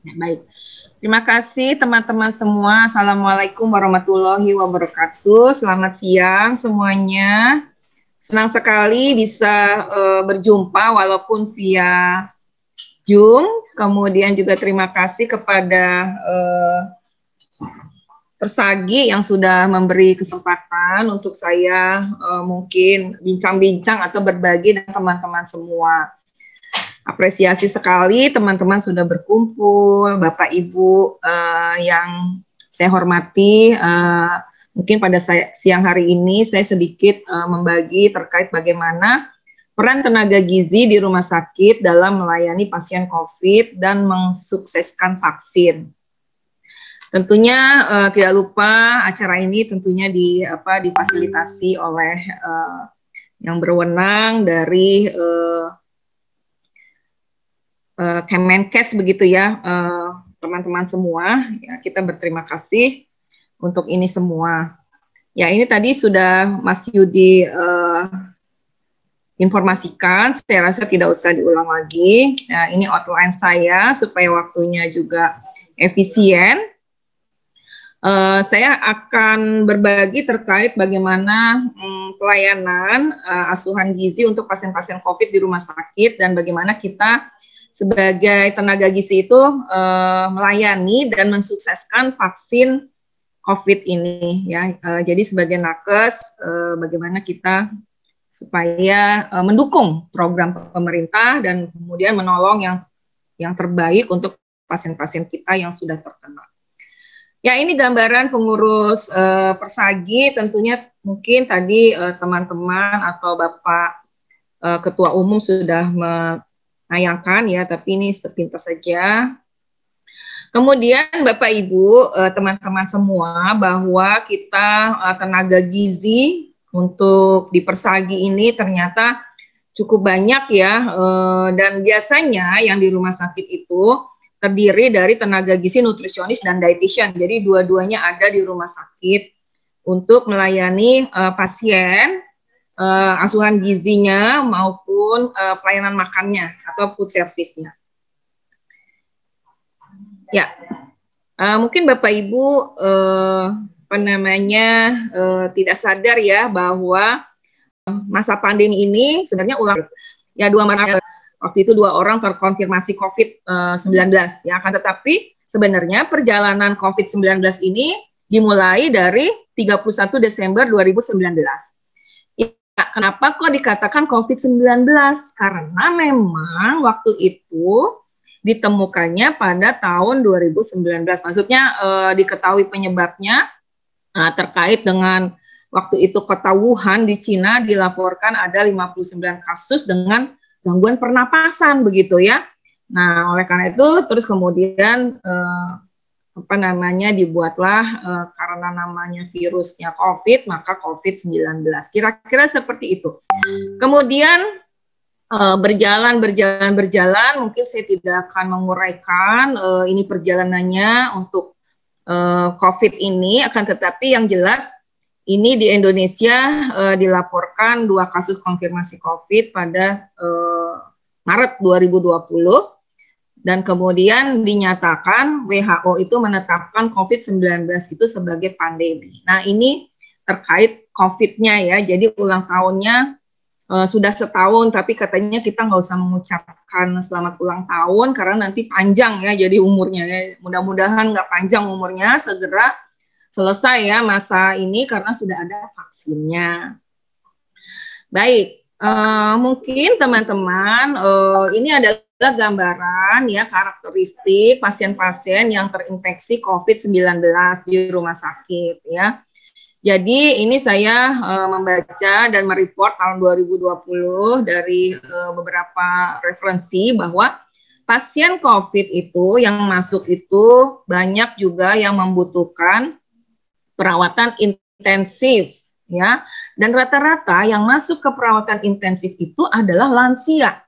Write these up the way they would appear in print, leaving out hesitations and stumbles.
Baik. Terima kasih teman-teman semua. Assalamualaikum warahmatullahi wabarakatuh. Selamat siang semuanya. Senang sekali bisa berjumpa walaupun via Zoom. Kemudian juga terima kasih kepada Persagi yang sudah memberi kesempatan untuk saya mungkin bincang-bincang atau berbagi dengan teman-teman semua. Apresiasi sekali teman-teman sudah berkumpul, Bapak Ibu yang saya hormati. Mungkin pada siang hari ini saya sedikit membagi terkait bagaimana peran tenaga gizi di rumah sakit dalam melayani pasien COVID dan mensukseskan vaksin. Tentunya tidak lupa acara ini tentunya difasilitasi oleh yang berwenang dari Kemenkes begitu ya, teman-teman semua. Ya, kita berterima kasih untuk ini semua. Ya, ini tadi sudah Mas Yudi informasikan, saya rasa tidak usah diulang lagi. Nah, ini outline saya supaya waktunya juga efisien. Saya akan berbagi terkait bagaimana pelayanan asuhan gizi untuk pasien-pasien COVID di rumah sakit dan bagaimana kita sebagai tenaga gizi itu melayani dan mensukseskan vaksin COVID ini ya. Jadi sebagai nakes bagaimana kita supaya mendukung program pemerintah dan kemudian menolong yang terbaik untuk pasien-pasien kita yang sudah terkena. Ya, ini gambaran pengurus Persagi. Tentunya mungkin tadi teman-teman atau Bapak Ketua Umum sudah menayangkan ya, tapi ini sepintas saja. Kemudian Bapak Ibu, teman-teman semua, bahwa kita tenaga gizi untuk di Persagi ini ternyata cukup banyak ya, dan biasanya yang di rumah sakit itu terdiri dari tenaga gizi, nutrisionis, dan dietitian. Jadi dua-duanya ada di rumah sakit untuk melayani pasien, asuhan gizinya maupun pelayanan makannya atau food service-nya. Ya, mungkin Bapak Ibu tidak sadar ya bahwa masa pandemi ini sebenarnya ya 2 Maret. Waktu itu 2 orang terkonfirmasi COVID-19 ya, akan tetapi sebenarnya perjalanan COVID-19 ini dimulai dari 31 Desember 2019. Ya, kenapa kok dikatakan COVID-19? Karena memang waktu itu ditemukannya pada tahun 2019. Maksudnya diketahui penyebabnya terkait dengan waktu itu kota Wuhan di Cina dilaporkan ada 59 kasus dengan gangguan pernapasan begitu ya. Nah, oleh karena itu terus kemudian dibuatlah karena namanya virusnya COVID, maka COVID-19. Kira-kira seperti itu. Kemudian berjalan, mungkin saya tidak akan menguraikan ini perjalanannya untuk COVID ini, akan tetapi yang jelas ini di Indonesia dilaporkan 2 kasus konfirmasi COVID pada Maret 2020 dan kemudian dinyatakan WHO itu menetapkan COVID-19 itu sebagai pandemi. Nah, ini terkait COVID-nya ya, jadi ulang tahunnya sudah setahun, tapi katanya kita nggak usah mengucapkan selamat ulang tahun karena nanti panjang ya jadi umurnya ya. Mudah-mudahan nggak panjang umurnya, segera selesai ya masa ini karena sudah ada vaksinnya. Baik, mungkin teman-teman ini adalah gambaran ya karakteristik pasien-pasien yang terinfeksi COVID-19 di rumah sakit ya. Jadi ini saya membaca dan mereport tahun 2020 dari beberapa referensi bahwa pasien COVID itu yang masuk itu banyak juga yang membutuhkan perawatan intensif ya, dan rata-rata yang masuk ke perawatan intensif itu adalah lansia,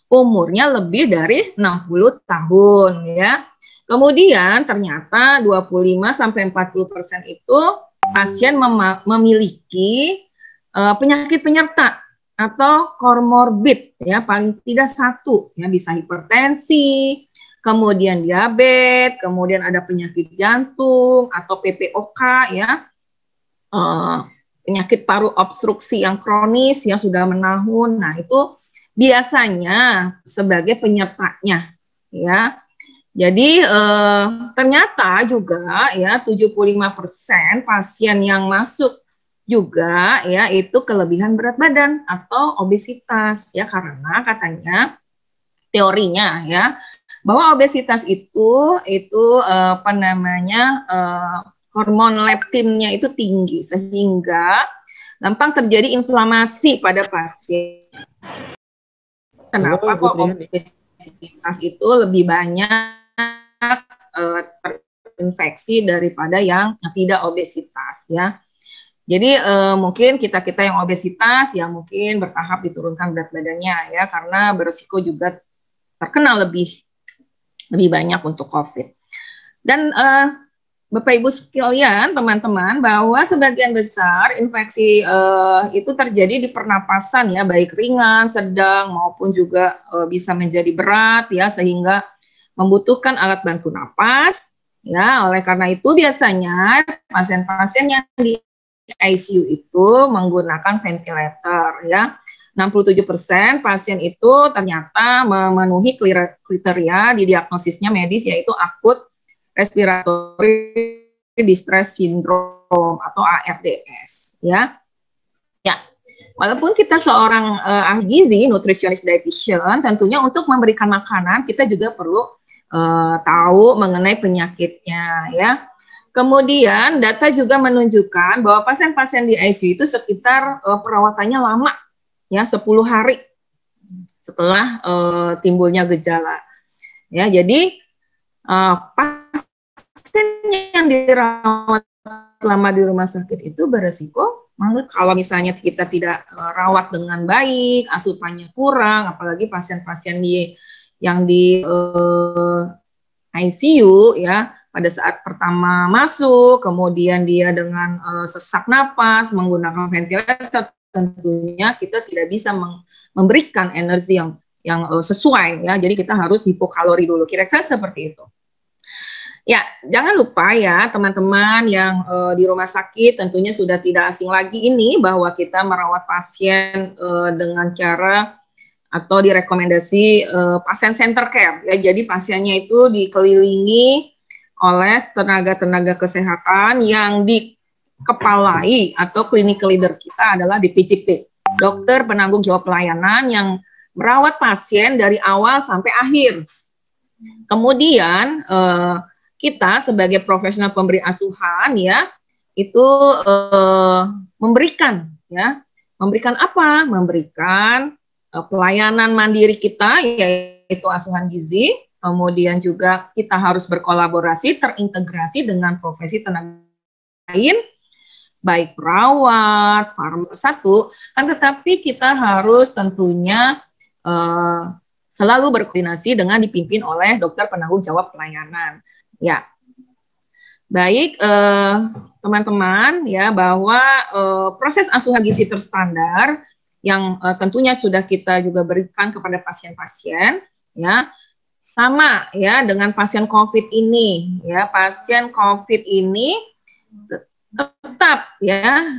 umurnya lebih dari 60 tahun ya. Kemudian ternyata 25-40% itu pasien memiliki penyakit penyerta atau komorbid ya, paling tidak 1 ya, bisa hipertensi, kemudian diabetes, kemudian ada penyakit jantung atau PPOK ya, penyakit paru obstruksi yang kronis yang sudah menahun. Nah, itu biasanya sebagai penyertanya ya. Jadi ternyata juga ya 75% pasien yang masuk juga ya itu kelebihan berat badan atau obesitas ya, karena katanya teorinya ya bahwa obesitas itu apa namanya hormon leptinnya itu tinggi sehingga gampang terjadi inflamasi pada pasien. Kenapa kok obesitas itu lebih banyak terinfeksi daripada yang tidak obesitas ya. Jadi mungkin kita yang obesitas ya mungkin bertahap diturunkan berat badannya ya, karena berisiko juga terkena lebih banyak untuk COVID. Dan Bapak Ibu sekalian, teman-teman, bahwa sebagian besar infeksi itu terjadi di pernapasan ya, baik ringan, sedang maupun juga bisa menjadi berat ya, sehingga membutuhkan alat bantu napas ya. Oleh karena itu biasanya pasien-pasien yang di ICU itu menggunakan ventilator ya. 67% pasien itu ternyata memenuhi kriteria di diagnosisnya medis, yaitu akut respiratory distress syndrome atau ARDS ya. Ya, walaupun kita seorang ahli gizi, nutritionist dietitian, tentunya untuk memberikan makanan kita juga perlu tahu mengenai penyakitnya ya. Kemudian data juga menunjukkan bahwa pasien-pasien di ICU itu sekitar perawatannya lama ya, 10 hari setelah timbulnya gejala. Ya, jadi pasien yang dirawat selama di rumah sakit itu beresiko kalau misalnya kita tidak rawat dengan baik, asupannya kurang, apalagi pasien-pasien yang di ICU ya, pada saat pertama masuk, kemudian dia dengan sesak napas, menggunakan ventilator, tentunya kita tidak bisa memberikan energi yang sesuai ya. Jadi kita harus hipokalori dulu. Kira-kira seperti itu. Ya, jangan lupa ya teman-teman yang di rumah sakit, tentunya sudah tidak asing lagi ini bahwa kita merawat pasien dengan cara atau direkomendasi pasien center care ya. Jadi pasiennya itu dikelilingi oleh tenaga-tenaga kesehatan yang dikepalai atau clinical leader kita adalah DPJP, dokter penanggung jawab pelayanan yang merawat pasien dari awal sampai akhir. Kemudian kita sebagai profesional pemberi asuhan ya itu memberikan apa? Memberikan pelayanan mandiri kita yaitu asuhan gizi. Kemudian juga kita harus berkolaborasi, terintegrasi dengan profesi tenaga lain, baik perawat, satu, kan tetapi kita harus tentunya selalu berkoordinasi dengan dipimpin oleh dokter penanggung jawab pelayanan. Ya, baik teman-teman ya, bahwa proses asuhan gizi terstandar yang tentunya sudah kita juga berikan kepada pasien-pasien ya, sama ya dengan pasien COVID ini ya. Pasien COVID ini tetap ya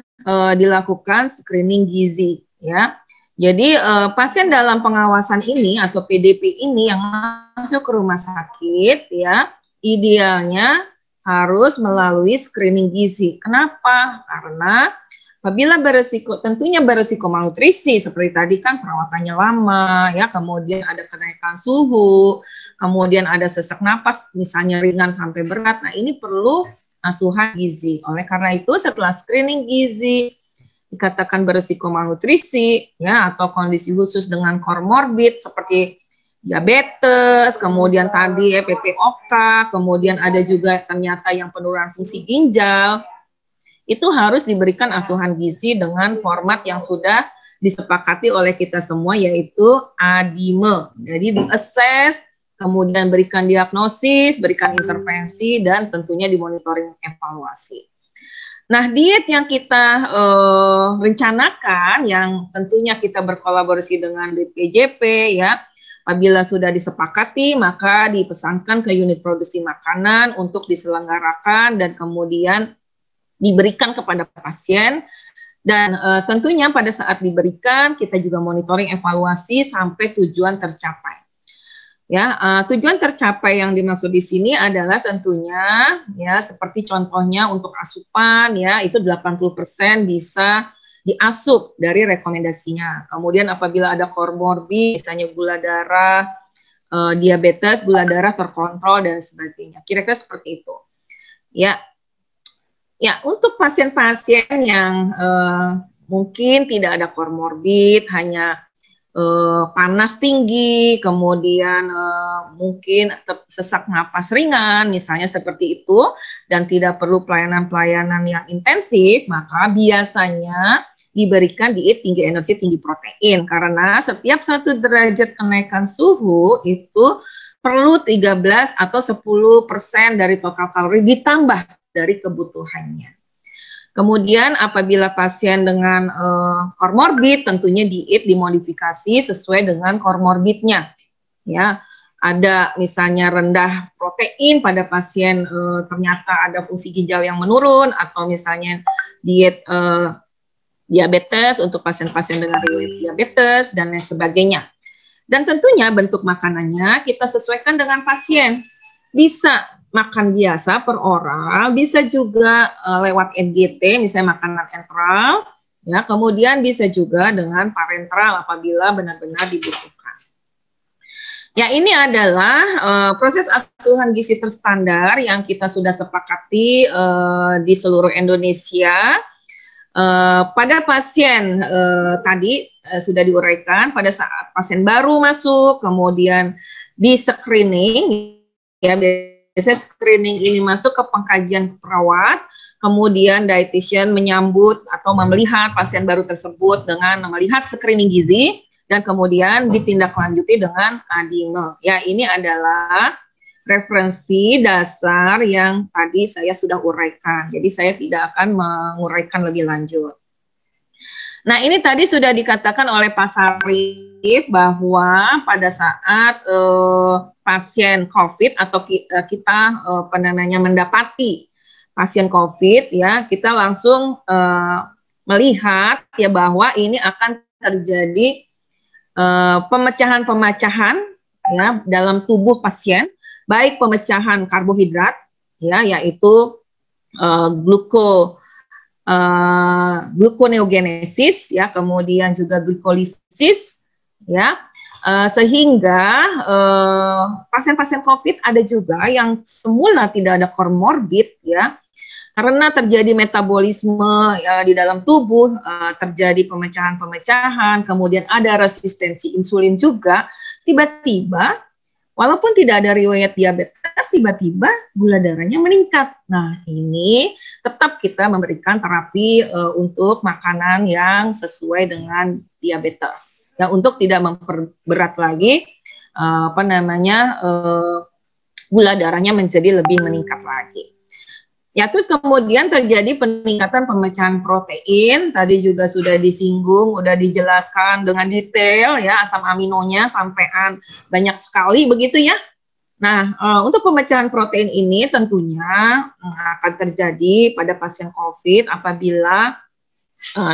dilakukan screening gizi ya. Jadi pasien dalam pengawasan ini atau PDP ini yang masuk ke rumah sakit ya, idealnya harus melalui screening gizi. Kenapa? Karena apabila tentunya beresiko malnutrisi, seperti tadi kan perawatannya lama, ya, kemudian ada kenaikan suhu, kemudian ada sesak napas, misalnya ringan sampai berat, nah ini perlu asuhan gizi. Oleh karena itu setelah screening gizi, dikatakan beresiko malnutrisi, ya, atau kondisi khusus dengan komorbid seperti diabetes, kemudian tadi PPOK, kemudian ada juga ternyata yang penurunan fungsi ginjal, itu harus diberikan asuhan gizi dengan format yang sudah disepakati oleh kita semua, yaitu ADIME. Jadi di-assess, kemudian berikan diagnosis, berikan intervensi, dan tentunya dimonitoring evaluasi. Nah, diet yang kita rencanakan, yang tentunya kita berkolaborasi dengan BPJP, ya, Apabila sudah disepakati, maka dipesankan ke unit produksi makanan untuk diselenggarakan dan kemudian diberikan kepada pasien. Dan tentunya pada saat diberikan, kita juga monitoring evaluasi sampai tujuan tercapai. Ya, tujuan tercapai yang dimaksud di sini adalah tentunya ya seperti contohnya untuk asupan ya itu 80% bisa diasup dari rekomendasinya. Kemudian apabila ada komorbid misalnya gula darah, diabetes, gula darah terkontrol dan sebagainya. Kira-kira seperti itu. Ya. Ya, untuk pasien-pasien yang mungkin tidak ada komorbid, hanya panas tinggi, kemudian mungkin sesak napas ringan, misalnya seperti itu, dan tidak perlu pelayanan-pelayanan yang intensif, maka biasanya diberikan diet tinggi energi, tinggi protein, karena setiap 1 derajat kenaikan suhu itu perlu 13 atau 10% dari total kalori ditambah dari kebutuhannya. Kemudian apabila pasien dengan komorbid, tentunya diet dimodifikasi sesuai dengan komorbidnya. Ya, ada misalnya rendah protein pada pasien ternyata ada fungsi ginjal yang menurun, atau misalnya diet diabetes untuk pasien-pasien dengan riwayat diabetes dan lain sebagainya. Dan tentunya bentuk makanannya kita sesuaikan dengan pasien. Bisa makan biasa per oral, bisa juga lewat NGT, misalnya makanan enteral, ya, kemudian bisa juga dengan parenteral apabila benar-benar dibutuhkan. Ya, ini adalah proses asuhan gizi terstandar yang kita sudah sepakati di seluruh Indonesia. Pada pasien tadi sudah diuraikan pada saat pasien baru masuk, kemudian di screening, ya, biasanya screening ini masuk ke pengkajian perawat, kemudian dietitian menyambut atau melihat pasien baru tersebut dengan melihat screening gizi, dan kemudian ditindaklanjuti dengan ADIME. Ya, ini adalah referensi dasar yang tadi saya sudah uraikan. Jadi saya tidak akan menguraikan lebih lanjut. Nah, ini tadi sudah dikatakan oleh Pak Sarif bahwa pada saat pasien COVID atau kita mendapati pasien COVID, ya, kita langsung melihat ya bahwa ini akan terjadi pemecahan-pemecahan ya dalam tubuh pasien, baik pemecahan karbohidrat ya, yaitu gluconeogenesis ya, kemudian juga glikolisis ya, sehingga pasien-pasien COVID ada juga yang semula tidak ada komorbid ya, karena terjadi metabolisme di dalam tubuh, terjadi pemecahan-pemecahan, kemudian ada resistensi insulin juga, tiba-tiba walaupun tidak ada riwayat diabetes, tiba-tiba gula darahnya meningkat. Nah, ini tetap kita memberikan terapi untuk makanan yang sesuai dengan diabetes, ya, untuk tidak memperberat lagi gula darahnya menjadi lebih meningkat lagi. Ya, terus kemudian terjadi peningkatan pemecahan protein, tadi juga sudah disinggung, sudah dijelaskan dengan detail ya, asam aminonya sampean banyak sekali begitu ya. Nah, untuk pemecahan protein ini tentunya akan terjadi pada pasien COVID apabila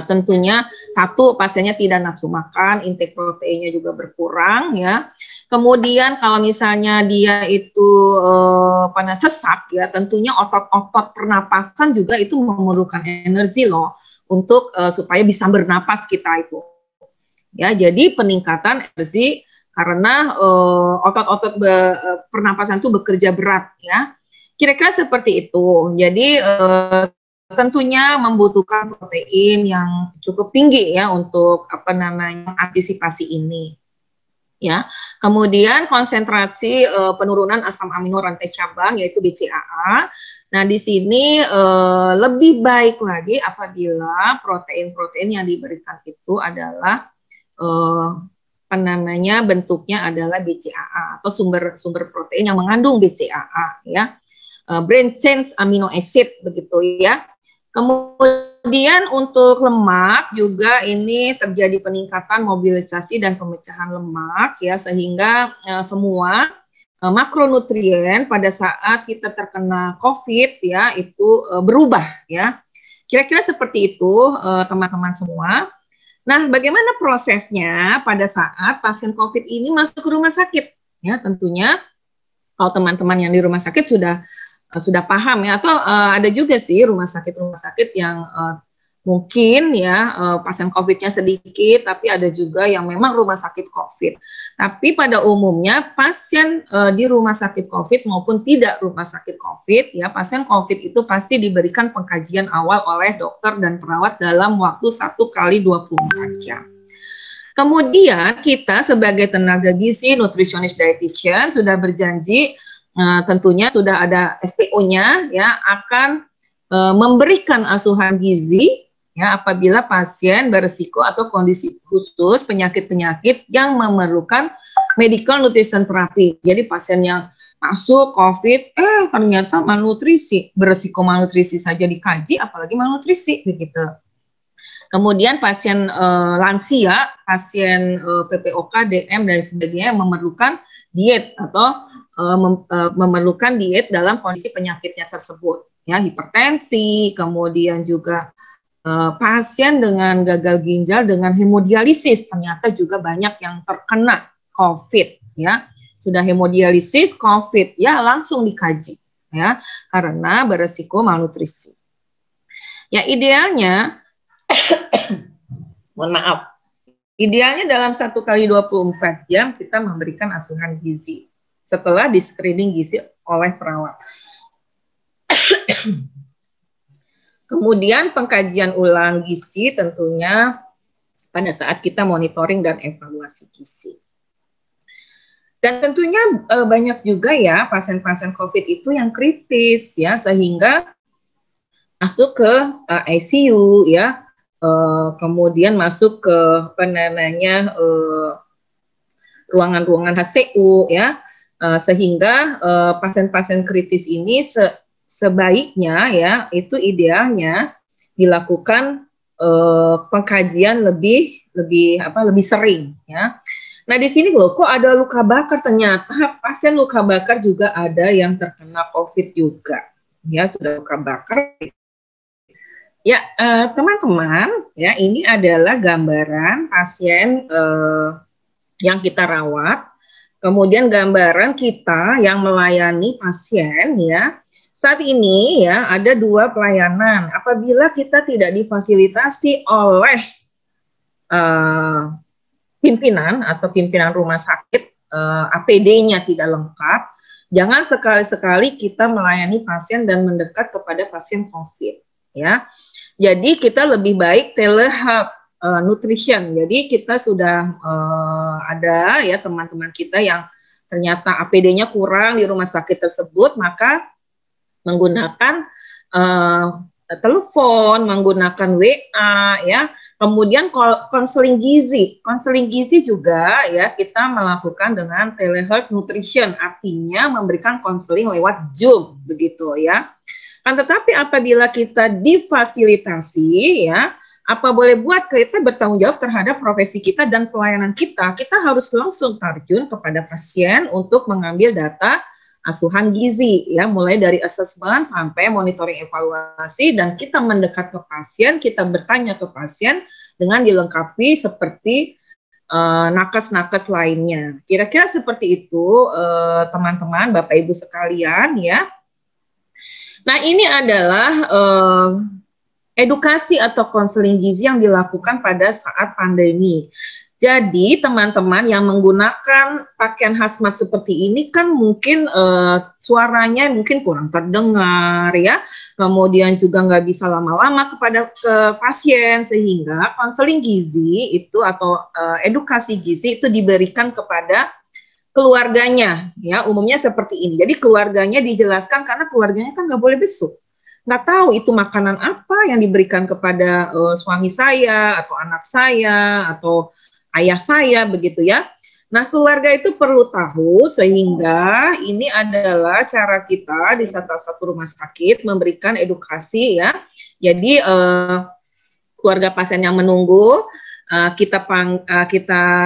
tentunya satu, pasiennya tidak nafsu makan, intake proteinnya juga berkurang ya. Kemudian kalau misalnya dia itu sesak ya, tentunya otot-otot pernapasan juga itu memerlukan energi loh untuk supaya bisa bernapas kita itu. Ya, jadi peningkatan energi karena otot-otot pernapasan itu bekerja berat ya. Kira-kira seperti itu. Jadi tentunya membutuhkan protein yang cukup tinggi ya untuk antisipasi ini. Ya, kemudian konsentrasi penurunan asam amino rantai cabang yaitu BCAA. Nah, di sini lebih baik lagi apabila protein-protein yang diberikan itu adalah bentuknya adalah BCAA atau sumber protein yang mengandung BCAA ya. Branched chain amino acid begitu ya. Kemudian Kemudian untuk lemak juga ini terjadi peningkatan mobilisasi dan pemecahan lemak ya, sehingga semua makronutrien pada saat kita terkena COVID ya itu berubah ya. Kira-kira seperti itu teman-teman semua. Nah, bagaimana prosesnya pada saat pasien COVID ini masuk ke rumah sakit? Ya, tentunya kalau teman-teman yang di rumah sakit sudah paham ya, atau ada juga sih rumah sakit yang mungkin ya pasien COVID-nya sedikit, tapi ada juga yang memang rumah sakit COVID. Tapi pada umumnya pasien di rumah sakit COVID maupun tidak rumah sakit COVID ya, pasien COVID itu pasti diberikan pengkajian awal oleh dokter dan perawat dalam waktu 1 kali 24 jam. Kemudian kita sebagai tenaga gizi, nutritionist, dietitian sudah berjanji, tentunya sudah ada SPO-nya ya, akan memberikan asuhan gizi ya apabila pasien berisiko atau kondisi khusus penyakit-penyakit yang memerlukan medical nutrition therapy. Jadi pasien yang masuk COVID ternyata malnutrisi, berisiko malnutrisi saja dikaji, apalagi malnutrisi begitu. Kemudian pasien lansia, pasien PPOK, DM dan sebagainya yang memerlukan diet atau memerlukan diet dalam kondisi penyakitnya tersebut, ya hipertensi, kemudian juga pasien dengan gagal ginjal dengan hemodialisis ternyata juga banyak yang terkena COVID, ya sudah hemodialisis COVID, ya langsung dikaji, ya karena beresiko malnutrisi. Ya idealnya, mohon maaf, idealnya dalam 1 kali 24 jam kita memberikan asuhan gizi setelah di screening gizi oleh perawat. Kemudian pengkajian ulang gizi tentunya pada saat kita monitoring dan evaluasi gizi. Dan tentunya banyak juga ya pasien-pasien COVID itu yang kritis ya, sehingga masuk ke ICU ya, kemudian masuk ke ruangan-ruangan HCU ya, sehingga pasien-pasien kritis ini sebaiknya ya itu idealnya dilakukan pengkajian lebih sering ya. Nah di sini loh kok ada luka bakar, ternyata pasien luka bakar juga ada yang terkena COVID juga ya, sudah luka bakar. Ya teman-teman ya, ini adalah gambaran pasien yang kita rawat, kemudian gambaran kita yang melayani pasien ya. Saat ini ya ada 2 pelayanan. Apabila kita tidak difasilitasi oleh pimpinan atau pimpinan rumah sakit, APD-nya tidak lengkap, jangan sekali-sekali kita melayani pasien dan mendekat kepada pasien COVID ya. Jadi kita lebih baik telehealth nutrition. Jadi kita sudah ada ya teman-teman kita yang ternyata APD-nya kurang di rumah sakit tersebut, maka menggunakan telepon, menggunakan WA ya. Kemudian konseling gizi juga ya kita melakukan dengan telehealth nutrition, artinya memberikan konseling lewat Zoom begitu ya. Kan tetapi apabila kita difasilitasi ya, apa boleh buat, kita bertanggung jawab terhadap profesi kita dan pelayanan kita. Kita harus langsung terjun kepada pasien untuk mengambil data asuhan gizi ya, mulai dari assessment sampai monitoring evaluasi, dan kita mendekat ke pasien, kita bertanya ke pasien dengan dilengkapi seperti nakes-nakes lainnya. Kira-kira seperti itu teman-teman, Bapak Ibu sekalian ya. Nah ini adalah edukasi atau konseling gizi yang dilakukan pada saat pandemi. Jadi teman-teman yang menggunakan pakaian hazmat seperti ini kan mungkin suaranya mungkin kurang terdengar ya, kemudian juga nggak bisa lama-lama ke pasien, sehingga konseling gizi itu atau edukasi gizi itu diberikan kepada keluarganya ya, umumnya seperti ini. Jadi keluarganya dijelaskan, karena keluarganya kan nggak boleh besuk, nggak tahu itu makanan apa yang diberikan kepada suami saya atau anak saya atau ayah saya begitu ya. Nah keluarga itu perlu tahu, sehingga ini adalah cara kita di satu rumah sakit memberikan edukasi ya. Jadi keluarga pasien yang menunggu, kita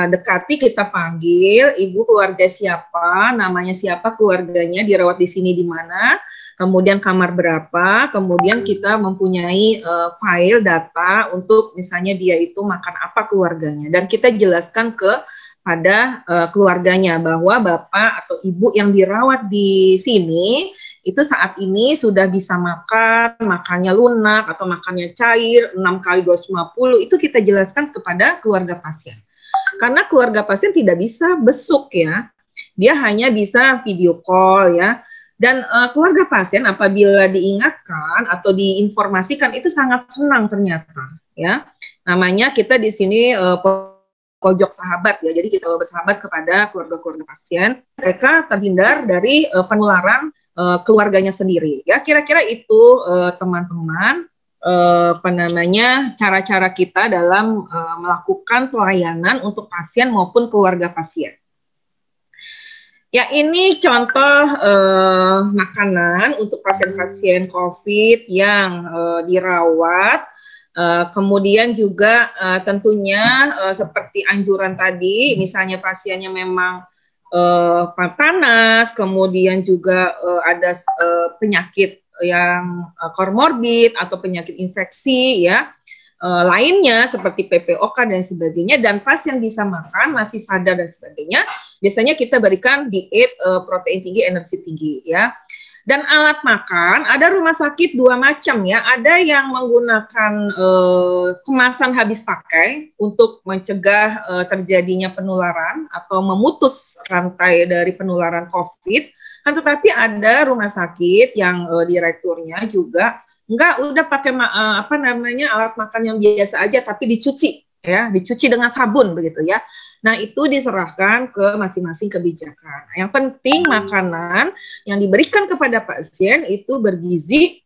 dekati, kita panggil, ibu keluarga siapa, namanya siapa, keluarganya, dirawat di sini di mana, kemudian kamar berapa, kemudian kita mempunyai file data untuk misalnya dia itu makan apa keluarganya, dan kita jelaskan pada keluarganya bahwa bapak atau ibu yang dirawat di sini itu saat ini sudah bisa makannya lunak atau makannya cair 6 kali 250, itu kita jelaskan kepada keluarga pasien. Karena keluarga pasien tidak bisa besuk ya, dia hanya bisa video call ya. Dan keluarga pasien apabila diingatkan atau diinformasikan itu sangat senang ternyata ya. Namanya kita di sini pojok sahabat ya. Jadi kita bersahabat kepada keluarga-keluarga pasien. Mereka terhindar dari penularan keluarganya sendiri ya. Kira-kira itu teman-teman cara-cara kita dalam melakukan pelayanan untuk pasien maupun keluarga pasien. Ya, ini contoh makanan untuk pasien-pasien COVID yang dirawat. Kemudian juga tentunya seperti anjuran tadi, misalnya pasiennya memang panas, kemudian juga ada penyakit yang komorbid atau penyakit infeksi ya. Lainnya seperti PPOK dan sebagainya, dan pasien bisa makan, masih sadar dan sebagainya, biasanya kita berikan diet protein tinggi, energi tinggi ya. Dan alat makan, ada rumah sakit dua macam ya, ada yang menggunakan kemasan habis pakai untuk mencegah terjadinya penularan atau memutus rantai dari penularan COVID, tetapi ada rumah sakit yang direkturnya juga udah pakai alat makan yang biasa aja tapi dicuci ya, dicuci dengan sabun begitu ya. Nah, itu diserahkan ke masing-masing kebijakan. Yang penting makanan yang diberikan kepada pasien itu bergizi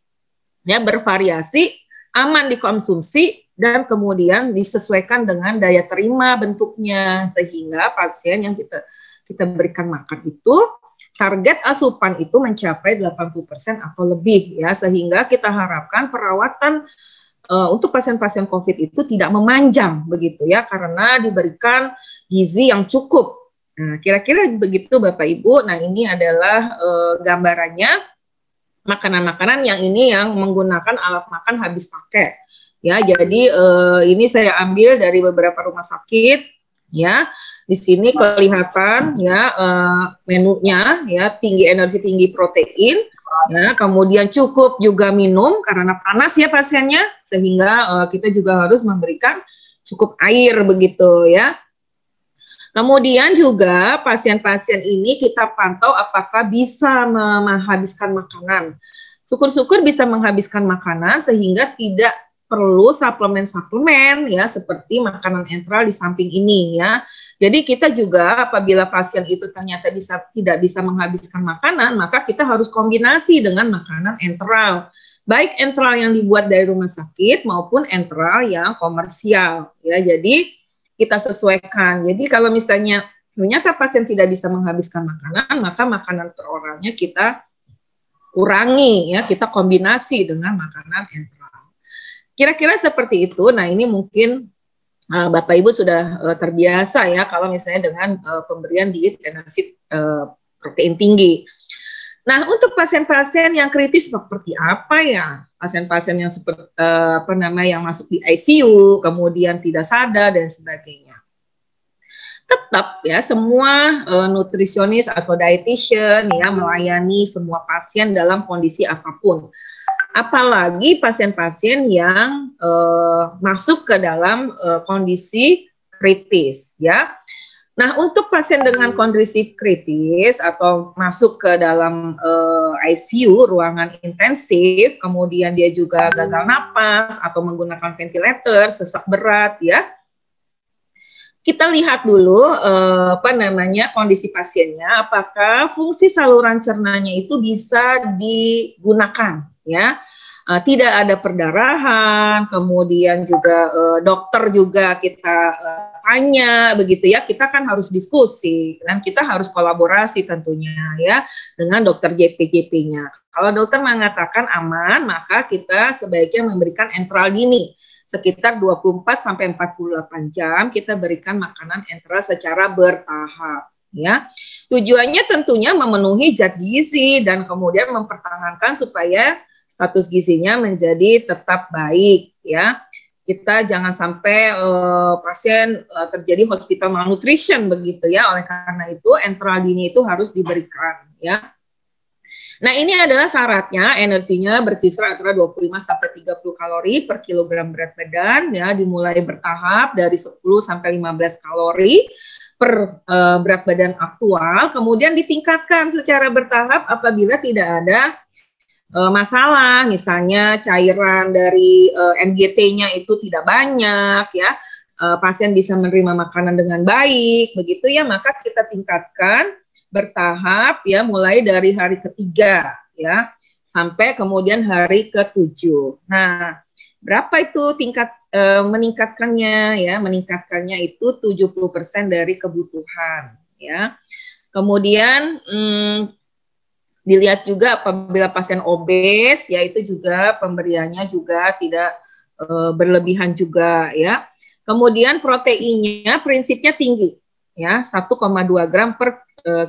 ya, bervariasi, aman dikonsumsi, dan kemudian disesuaikan dengan daya terima bentuknya, sehingga pasien yang kita berikan makan itu target asupan itu mencapai 80% atau lebih ya, sehingga kita harapkan perawatan untuk pasien-pasien COVID itu tidak memanjang begitu ya, karena diberikan gizi yang cukup. Nah, kira-kira begitu Bapak Ibu. Nah, ini adalah gambarannya makanan-makanan yang ini yang menggunakan alat makan habis pakai. Ya, jadi ini saya ambil dari beberapa rumah sakit ya. Di sini kelihatan ya menunya ya, tinggi energi, tinggi protein ya, kemudian cukup juga minum karena panas ya pasiennya, sehingga kita juga harus memberikan cukup air begitu ya. Kemudian juga pasien-pasien ini kita pantau apakah bisa menghabiskan makanan. Syukur-syukur bisa menghabiskan makanan sehingga tidak perlu suplemen-suplemen ya, seperti makanan enteral di samping ini ya. Jadi kita juga apabila pasien itu ternyata tidak bisa menghabiskan makanan, maka kita harus kombinasi dengan makanan enteral. Baik enteral yang dibuat dari rumah sakit maupun enteral yang komersial ya. Jadi kita sesuaikan. Jadi kalau misalnya ternyata pasien tidak bisa menghabiskan makanan, maka makanan peroralnya kita kurangi ya, kita kombinasi dengan makanan enteral. Kira-kira seperti itu. Nah, ini mungkin Bapak Ibu sudah terbiasa ya kalau misalnya dengan pemberian diet energi protein tinggi. Nah, untuk pasien-pasien yang kritis seperti apa ya? Pasien-pasien yang seperti yang masuk di ICU, kemudian tidak sadar dan sebagainya. Tetap ya, semua nutrisionis atau dietitian ya melayani semua pasien dalam kondisi apapun. Apalagi pasien-pasien yang masuk ke dalam kondisi kritis ya. Nah, untuk pasien dengan kondisi kritis atau masuk ke dalam ICU, ruangan intensif, kemudian dia juga gagal napas atau menggunakan ventilator, sesak berat ya. Kita lihat dulu kondisi pasiennya, apakah fungsi saluran cernanya itu bisa digunakan ya. Tidak ada perdarahan, kemudian juga dokter juga kita tanya begitu ya, kita kan harus diskusi dan kita harus kolaborasi tentunya ya dengan dokter JP-JP-nya. Kalau dokter mengatakan aman, maka kita sebaiknya memberikan enteral dini. sekitar 24 sampai 48 jam kita berikan makanan enteral secara bertahap ya. Tujuannya tentunya memenuhi zat gizi dan kemudian mempertahankan supaya status gizinya menjadi tetap baik ya. Kita jangan sampai pasien terjadi hospital malnutrition begitu ya. Oleh karena itu enteral dini itu harus diberikan ya. Nah, ini adalah syaratnya, energinya berkisar antara 25 sampai 30 kalori per kilogram berat badan ya, dimulai bertahap dari 10 sampai 15 kalori per berat badan aktual, kemudian ditingkatkan secara bertahap apabila tidak ada masalah, misalnya cairan dari NGT-nya itu tidak banyak ya, pasien bisa menerima makanan dengan baik, begitu ya, maka kita tingkatkan bertahap ya, mulai dari hari ketiga ya sampai kemudian hari ke-7. Nah, berapa itu tingkat meningkatkannya ya? Meningkatkannya itu 70% dari kebutuhan ya. Kemudian dilihat juga apabila pasien obes ya, itu juga pemberiannya juga tidak berlebihan juga ya. Kemudian proteinnya prinsipnya tinggi ya, 1,2 gram per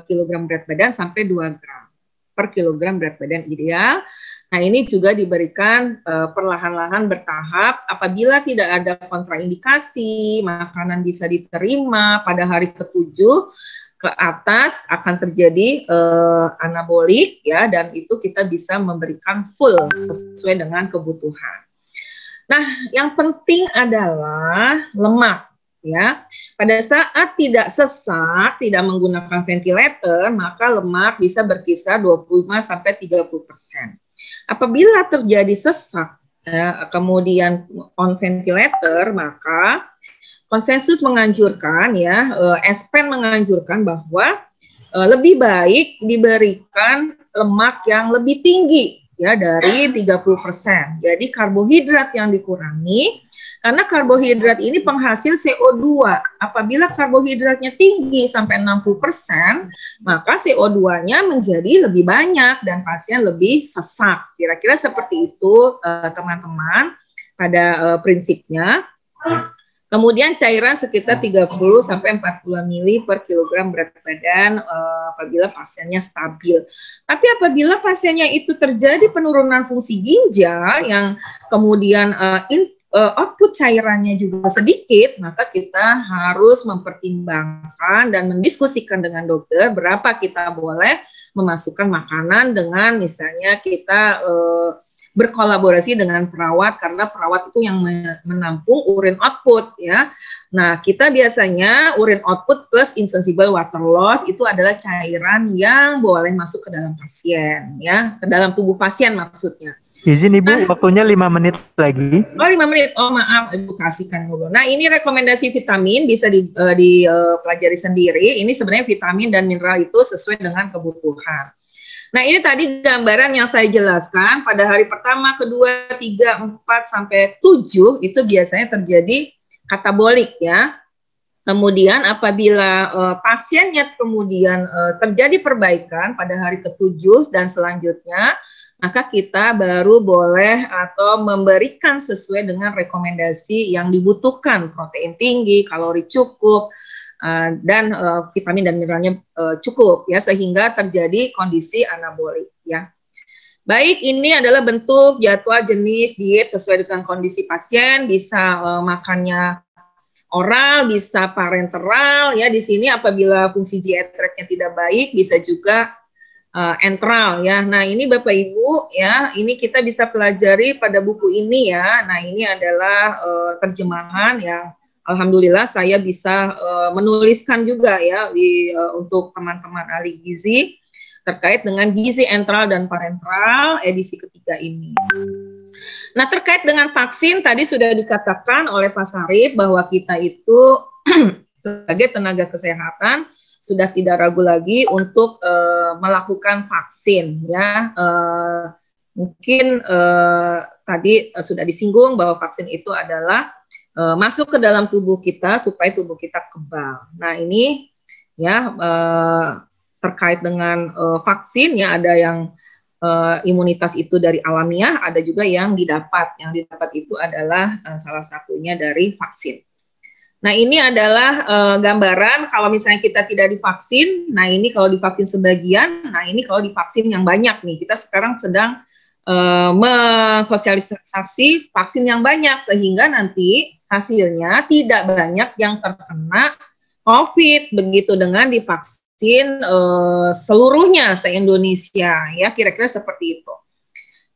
kilogram berat badan sampai 2 gram per kilogram berat badan ideal. Nah, ini juga diberikan perlahan-lahan bertahap. Apabila tidak ada kontraindikasi, makanan bisa diterima pada hari ke-7 ke atas akan terjadi anabolik ya, dan itu kita bisa memberikan full sesuai dengan kebutuhan. Nah, yang penting adalah lemak. Ya, pada saat tidak sesak, tidak menggunakan ventilator, maka lemak bisa berkisar 25 sampai 30%. Apabila terjadi sesak, kemudian on ventilator, maka konsensus menganjurkan ya, ESPEN menganjurkan bahwa lebih baik diberikan lemak yang lebih tinggi ya dari 30%. Jadi karbohidrat yang dikurangi. Karena karbohidrat ini penghasil CO2. Apabila karbohidratnya tinggi sampai 60%, maka CO2-nya menjadi lebih banyak dan pasien lebih sesak. Kira-kira seperti itu teman-teman pada prinsipnya. Kemudian cairan sekitar 30 sampai 40 ml per kilogram berat badan apabila pasiennya stabil. Tapi apabila pasiennya itu terjadi penurunan fungsi ginjal yang kemudian output cairannya juga sedikit, maka kita harus mempertimbangkan dan mendiskusikan dengan dokter berapa kita boleh memasukkan makanan dengan misalnya kita berkolaborasi dengan perawat, karena perawat itu yang menampung urin output ya. Nah, kita biasanya urin output plus insoluble water loss itu adalah cairan yang boleh masuk ke dalam pasien ya, ke dalam tubuh pasien maksudnya. Izin Ibu, waktunya 5 menit lagi. Oh, 5 menit. Oh, maaf, Ibu kasihkan dulu. Nah, ini rekomendasi vitamin bisa dipelajari sendiri. Ini sebenarnya vitamin dan mineral itu sesuai dengan kebutuhan. Nah, ini tadi gambaran yang saya jelaskan. Pada hari pertama, kedua, 3, 4, sampai 7, itu biasanya terjadi katabolik ya. Kemudian apabila pasiennya kemudian terjadi perbaikan pada hari ke-7 dan selanjutnya, maka kita baru boleh atau memberikan sesuai dengan rekomendasi yang dibutuhkan, protein tinggi, kalori cukup, dan vitamin dan mineralnya cukup ya, sehingga terjadi kondisi anabolik ya. Baik, ini adalah bentuk jadwal jenis diet sesuai dengan kondisi pasien, bisa makannya oral, bisa parenteral ya. Di sini apabila fungsi GI tract-nya tidak baik, bisa juga enteral ya. Nah, ini Bapak Ibu ya, ini kita bisa pelajari pada buku ini ya. Nah, ini adalah terjemahan yang alhamdulillah saya bisa menuliskan juga ya untuk teman-teman ahli gizi terkait dengan gizi enteral dan parenteral edisi ketiga ini. Nah, terkait dengan vaksin tadi sudah dikatakan oleh Pak Sarip bahwa kita itu sebagai tenaga kesehatan sudah tidak ragu lagi untuk melakukan vaksin ya. Mungkin tadi sudah disinggung bahwa vaksin itu adalah masuk ke dalam tubuh kita supaya tubuh kita kebal. Nah, ini ya terkait dengan vaksin ya, ada yang imunitas itu dari alamiah, ada juga yang didapat. Yang didapat itu adalah salah satunya dari vaksin. Nah, ini adalah gambaran kalau misalnya kita tidak divaksin. Nah, ini kalau divaksin sebagian. Nah, ini kalau divaksin yang banyak nih. Kita sekarang sedang mensosialisasi vaksin yang banyak sehingga nanti hasilnya tidak banyak yang terkena COVID begitu dengan divaksin seluruhnya se-Indonesia ya, kira-kira seperti itu.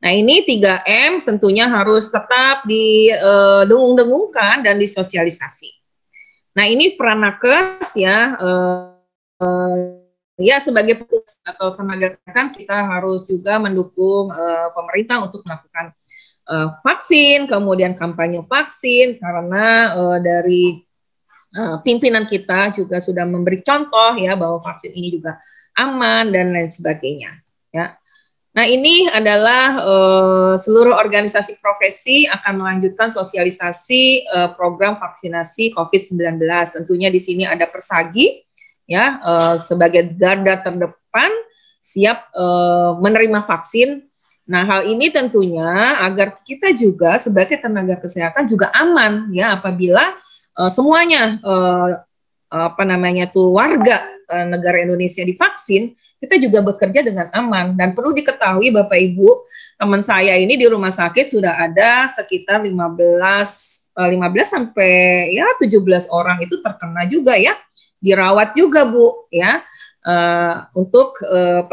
Nah, ini 3M tentunya harus tetap didengung-dengungkan dan disosialisasi. Nah, ini peran nakes ya, ya sebagai petugas atau tenaga kesehatan kita harus juga mendukung pemerintah untuk melakukan vaksin, kemudian kampanye vaksin karena dari pimpinan kita juga sudah memberi contoh ya bahwa vaksin ini juga aman dan lain sebagainya ya. Nah, ini adalah seluruh organisasi profesi akan melanjutkan sosialisasi program vaksinasi COVID-19. Tentunya di sini ada Persagi ya sebagai garda terdepan siap menerima vaksin. Nah, hal ini tentunya agar kita juga sebagai tenaga kesehatan juga aman ya apabila semuanya warga negara Indonesia divaksin, kita juga bekerja dengan aman. Dan perlu diketahui Bapak Ibu, teman saya ini di rumah sakit sudah ada sekitar 15 sampai ya 17 orang itu terkena juga ya, dirawat juga Bu ya. Untuk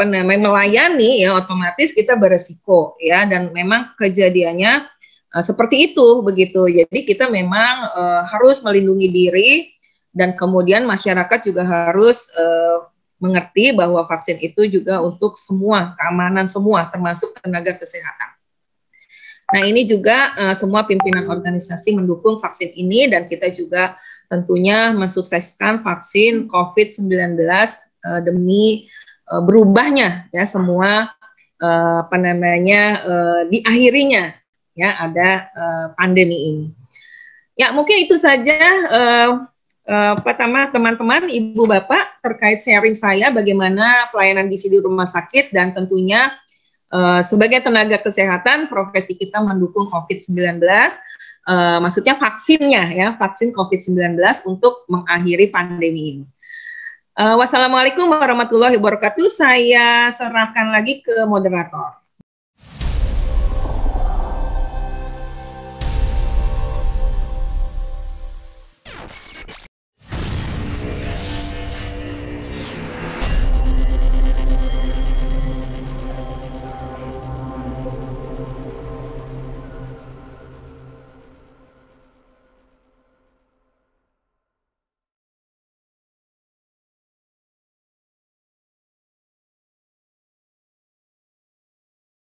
melayani ya otomatis kita beresiko ya, dan memang kejadiannya seperti itu begitu. Jadi kita memang harus melindungi diri. Dan kemudian masyarakat juga harus mengerti bahwa vaksin itu juga untuk semua, keamanan semua, termasuk tenaga kesehatan. Nah, ini juga semua pimpinan organisasi mendukung vaksin ini dan kita juga tentunya mensukseskan vaksin COVID-19 demi berubahnya ya semua diakhirinya ya ada pandemi ini. Ya, mungkin itu saja pertama teman-teman, Ibu Bapak terkait sharing saya bagaimana pelayanan gizi di rumah sakit dan tentunya sebagai tenaga kesehatan profesi kita mendukung COVID-19, maksudnya vaksinnya ya, vaksin COVID-19 untuk mengakhiri pandemi ini. Wassalamualaikum warahmatullahi wabarakatuh. Saya serahkan lagi ke moderator.